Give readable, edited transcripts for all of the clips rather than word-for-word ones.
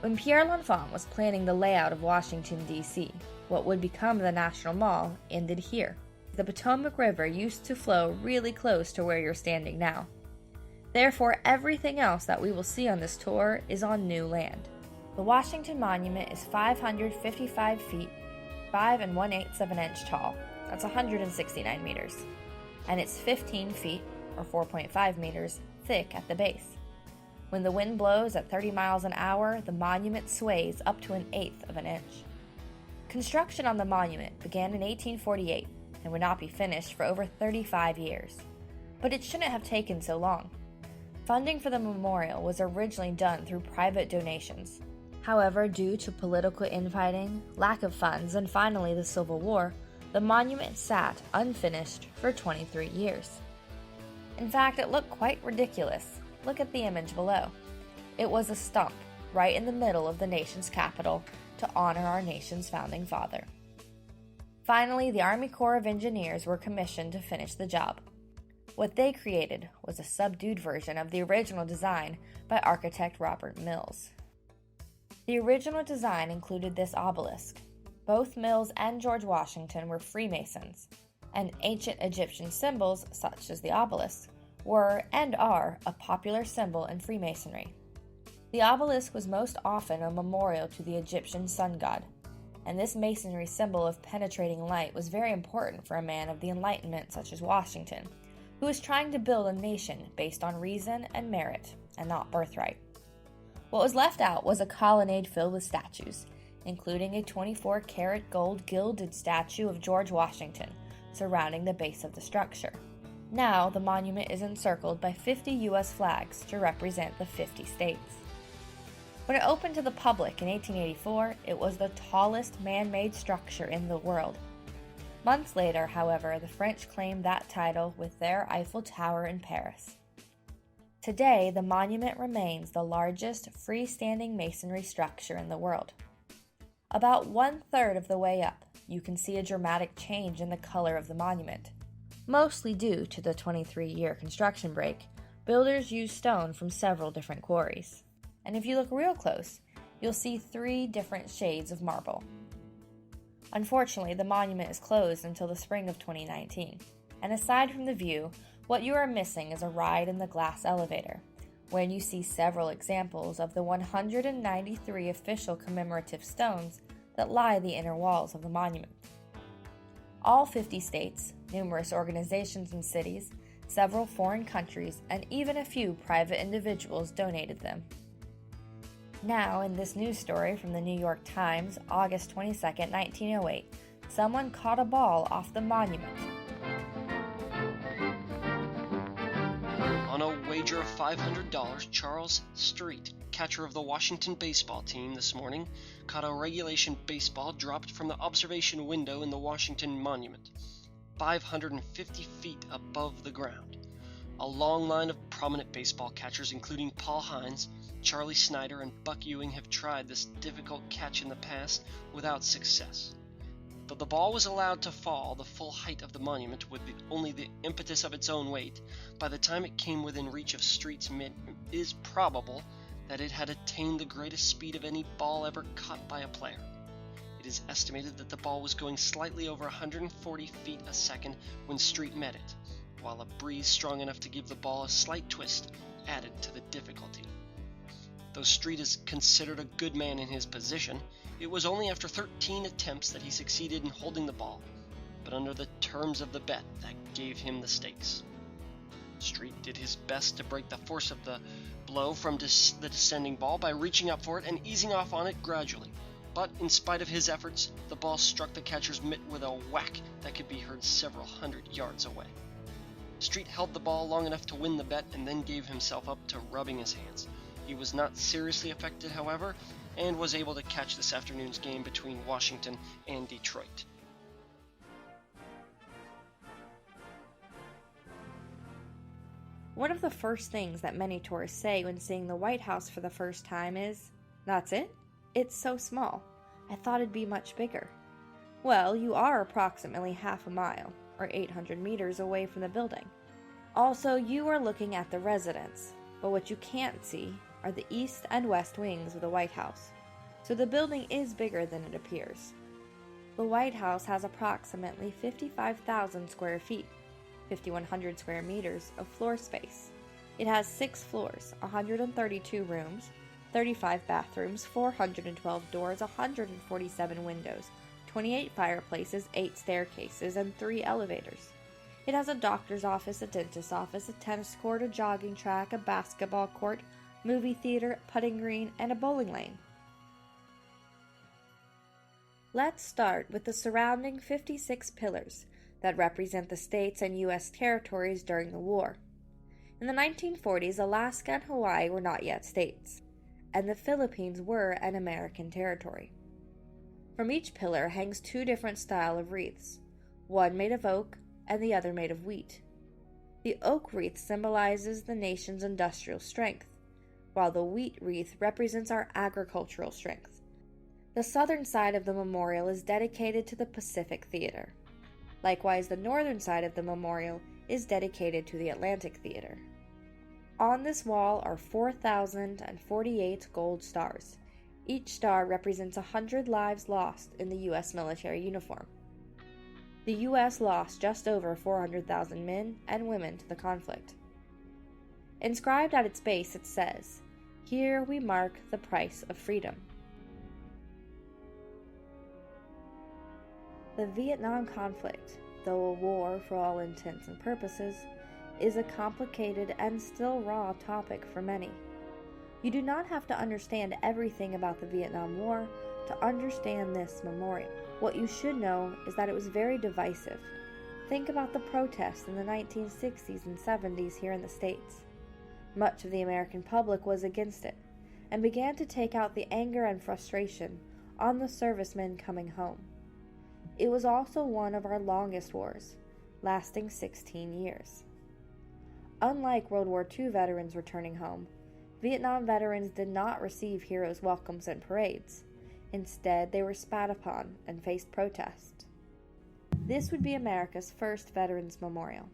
When Pierre L'Enfant was planning the layout of Washington, D.C., what would become the National Mall ended here. The Potomac River used to flow really close to where you're standing now. Therefore, everything else that we will see on this tour is on new land. The Washington Monument is 555 feet, 5 1/8 of an inch tall. That's 169 meters. And it's 15 feet, or 4.5 meters, thick at the base. When the wind blows at 30 miles an hour, the monument sways up to 1/8 of an inch. Construction on the monument began in 1848 and would not be finished for over 35 years. But it shouldn't have taken so long. Funding for the memorial was originally done through private donations. However, due to political infighting, lack of funds, and finally the Civil War, the monument sat unfinished for 23 years. In fact, it looked quite ridiculous. Look at the image below. It was a stump right in the middle of the nation's capital to honor our nation's founding father. Finally, the Army Corps of Engineers were commissioned to finish the job. What they created was a subdued version of the original design by architect Robert Mills. The original design included this obelisk. Both Mills and George Washington were Freemasons, and ancient Egyptian symbols, such as the obelisk, were and are a popular symbol in Freemasonry. The obelisk was most often a memorial to the Egyptian sun god, and this masonry symbol of penetrating light was very important for a man of the Enlightenment such as Washington, who was trying to build a nation based on reason and merit, and not birthright. What was left out was a colonnade filled with statues, including a 24-karat gold gilded statue of George Washington surrounding the base of the structure. Now, the monument is encircled by 50 U.S. flags to represent the 50 states. When it opened to the public in 1884, it was the tallest man-made structure in the world. Months later, however, the French claimed that title with their Eiffel Tower in Paris. Today, the monument remains the largest freestanding masonry structure in the world. About 1/3 of the way up, you can see a dramatic change in the color of the monument. Mostly due to the 23-year construction break, builders used stone from several different quarries. And if you look real close, you'll see 3 different shades of marble. Unfortunately, the monument is closed until the spring of 2019. And aside from the view, what you are missing is a ride in the glass elevator, where you see several examples of the 193 official commemorative stones that lie the inner walls of the monument. All 50 states, numerous organizations and cities, several foreign countries, and even a few private individuals donated them. Now, in this news story from the New York Times, August 22, 1908, someone caught a ball off the monument. On a wager of $500, Charles Street, catcher of the Washington baseball team this morning, caught a regulation baseball dropped from the observation window in the Washington Monument, 550 feet above the ground. A long line of prominent baseball catchers, including Paul Hines, Charlie Snyder, and Buck Ewing, have tried this difficult catch in the past without success. Though the ball was allowed to fall the full height of the monument with only the impetus of its own weight, by the time it came within reach of Street's mitt, it is probable that it had attained the greatest speed of any ball ever caught by a player. It is estimated that the ball was going slightly over 140 feet a second when Street met it, while a breeze strong enough to give the ball a slight twist added to the difficulty. Though Street is considered a good man in his position, it was only after 13 attempts that he succeeded in holding the ball, but under the terms of the bet that gave him the stakes. Street did his best to break the force of the blow from the descending ball by reaching up for it and easing off on it gradually, but in spite of his efforts, the ball struck the catcher's mitt with a whack that could be heard several hundred yards away. Street held the ball long enough to win the bet and then gave himself up to rubbing his hands. He was not seriously affected, however, and was able to catch this afternoon's game between Washington and Detroit. One of the first things that many tourists say when seeing the White House for the first time is, "That's it? It's so small. I thought it'd be much bigger." Well, you are approximately half a mile, or 800 meters away from the building. Also, you are looking at the residence, but what you can't see are the east and west wings of the White House, so the building is bigger than it appears. The White House has approximately 55,000 square feet, 5,100 square meters of floor space. It has 6 floors, 132 rooms, 35 bathrooms, 412 doors, 147 windows, 28 fireplaces, 8 staircases, and 3 elevators. It has a doctor's office, a dentist's office, a tennis court, a jogging track, a basketball court, movie theater, putting green, and a bowling lane. Let's start with the surrounding 56 pillars that represent the states and U.S. territories during the war. In the 1940s, Alaska and Hawaii were not yet states, and the Philippines were an American territory. From each pillar hangs 2 different styles of wreaths, one made of oak and the other made of wheat. The oak wreath symbolizes the nation's industrial strength, while the wheat wreath represents our agricultural strength. The southern side of the memorial is dedicated to the Pacific Theater. Likewise, the northern side of the memorial is dedicated to the Atlantic Theater. On this wall are 4,048 gold stars. Each star represents 100 lives lost in the U.S. military uniform. The U.S. lost just over 400,000 men and women to the conflict. Inscribed at its base it says, "Here we mark the price of freedom." The Vietnam conflict, though a war for all intents and purposes, is a complicated and still raw topic for many. You do not have to understand everything about the Vietnam War to understand this memorial. What you should know is that it was very divisive. Think about the protests in the 1960s and 70s here in the States. Much of the American public was against it, and began to take out the anger and frustration on the servicemen coming home. It was also one of our longest wars, lasting 16 years. Unlike World War II veterans returning home, Vietnam veterans did not receive heroes' welcomes and parades. Instead, they were spat upon and faced protest. This would be America's first Veterans Memorial.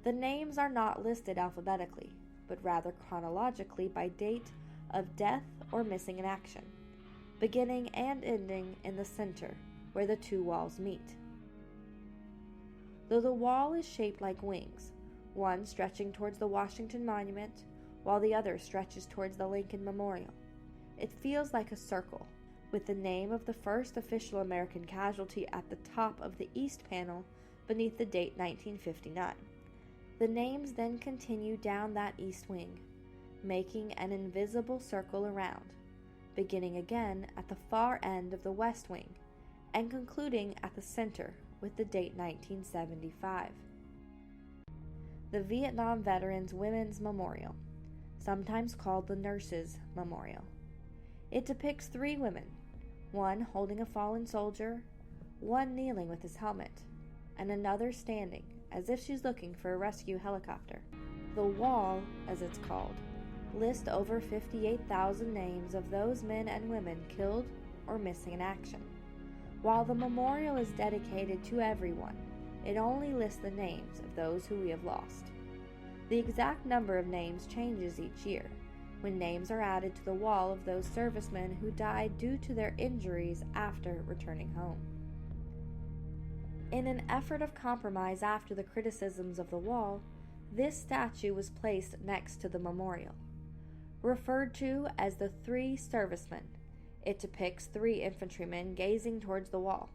The names are not listed alphabetically, but rather chronologically by date of death or missing in action, beginning and ending in the center where the 2 walls meet. Though the wall is shaped like wings, one stretching towards the Washington Monument, while the other stretches towards the Lincoln Memorial, it feels like a circle, with the name of the first official American casualty at the top of the east panel beneath the date 1959. The names then continue down that east wing, making an invisible circle around, beginning again at the far end of the west wing, and concluding at the center with the date 1975. The Vietnam Veterans Women's Memorial, sometimes called the Nurses' Memorial. It depicts 3 women, one holding a fallen soldier, one kneeling with his helmet, and another standing as if she's looking for a rescue helicopter. The wall, as it's called, lists over 58,000 names of those men and women killed or missing in action. While the memorial is dedicated to everyone, it only lists the names of those who we have lost. The exact number of names changes each year, when names are added to the wall of those servicemen who died due to their injuries after returning home. In an effort of compromise after the criticisms of the wall, this statue was placed next to the memorial. Referred to as the 3 servicemen, it depicts 3 infantrymen gazing towards the wall.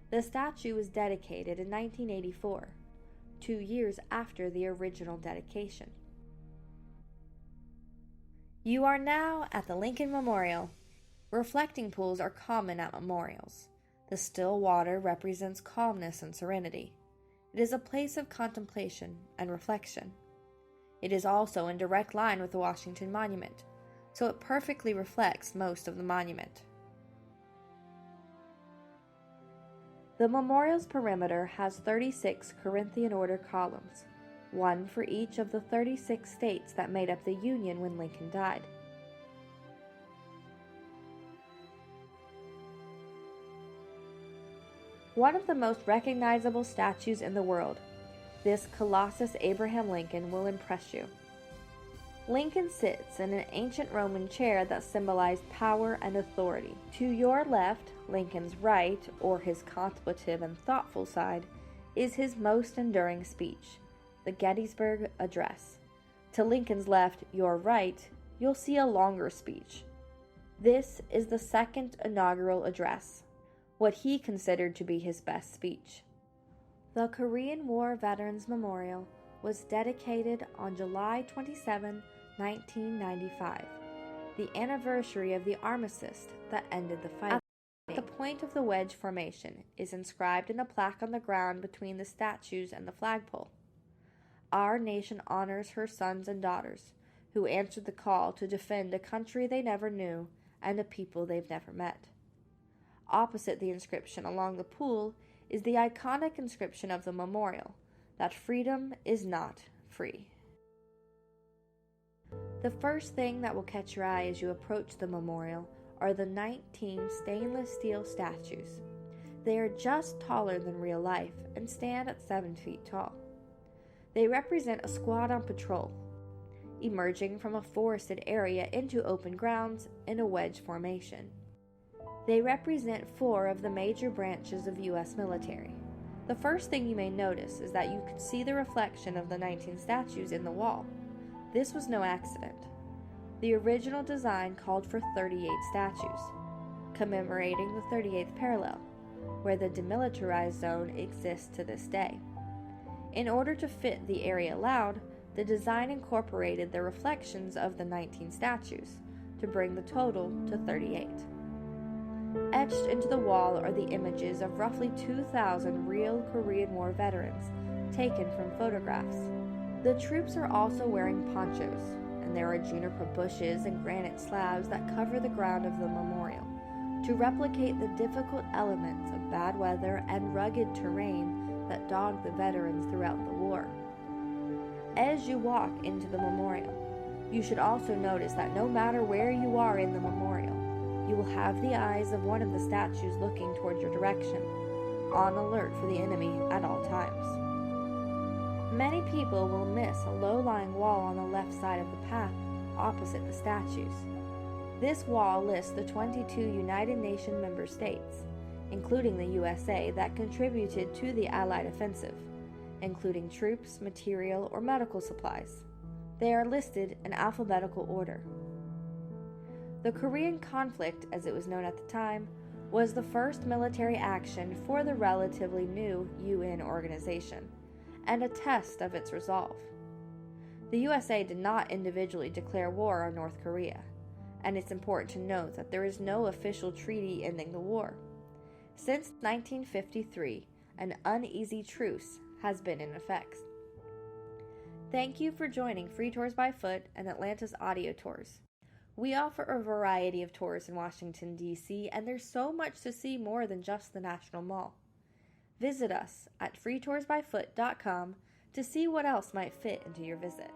The statue was dedicated in 1984, 2 years after the original dedication. You are now at the Lincoln Memorial. Reflecting pools are common at memorials. The still water represents calmness and serenity. It is a place of contemplation and reflection. It is also in direct line with the Washington Monument, so it perfectly reflects most of the monument. The memorial's perimeter has 36 Corinthian order columns, one for each of the 36 states that made up the Union when Lincoln died. One of the most recognizable statues in the world, this Colossus Abraham Lincoln will impress you. Lincoln sits in an ancient Roman chair that symbolized power and authority. To your left, Lincoln's right, or his contemplative and thoughtful side, is his most enduring speech, the Gettysburg Address. To Lincoln's left, your right, you'll see a longer speech. This is the second inaugural address, what he considered to be his best speech. The Korean War Veterans Memorial was dedicated on July 27, 1995, the anniversary of the armistice that ended the fight. At the point of the wedge formation is inscribed in a plaque on the ground between the statues and the flagpole. Our nation honors her sons and daughters who answered the call to defend a country they never knew and a people they've never met. Opposite the inscription along the pool is the iconic inscription of the memorial, that freedom is not free. The first thing that will catch your eye as you approach the memorial are the 19 stainless steel statues. They are just taller than real life and stand at 7 feet tall. They represent a squad on patrol, emerging from a forested area into open grounds in a wedge formation. They represent 4 of the major branches of U.S. military. The first thing you may notice is that you can see the reflection of the 19 statues in the wall. This was no accident. The original design called for 38 statues, commemorating the 38th parallel, where the demilitarized zone exists to this day. In order to fit the area allowed, the design incorporated the reflections of the 19 statues to bring the total to 38. Etched into the wall are the images of roughly 2,000 real Korean War veterans taken from photographs. The troops are also wearing ponchos, and there are juniper bushes and granite slabs that cover the ground of the memorial to replicate the difficult elements of bad weather and rugged terrain that dogged the veterans throughout the war. As you walk into the memorial, you should also notice that no matter where you are in the memorial, you will have the eyes of one of the statues looking toward your direction, on alert for the enemy at all times. Many people will miss a low-lying wall on the left side of the path opposite the statues. This wall lists the 22 United Nations member states, including the USA, that contributed to the Allied offensive, including troops, material, or medical supplies. They are listed in alphabetical order. The Korean conflict, as it was known at the time, was the first military action for the relatively new UN organization, and a test of its resolve. The USA did not individually declare war on North Korea, and it's important to note that there is no official treaty ending the war. Since 1953, an uneasy truce has been in effect. Thank you for joining Free Tours by Foot and Atlanta's Audio Tours. We offer a variety of tours in Washington, D.C., and there's so much to see more than just the National Mall. Visit us at freetoursbyfoot.com to see what else might fit into your visit.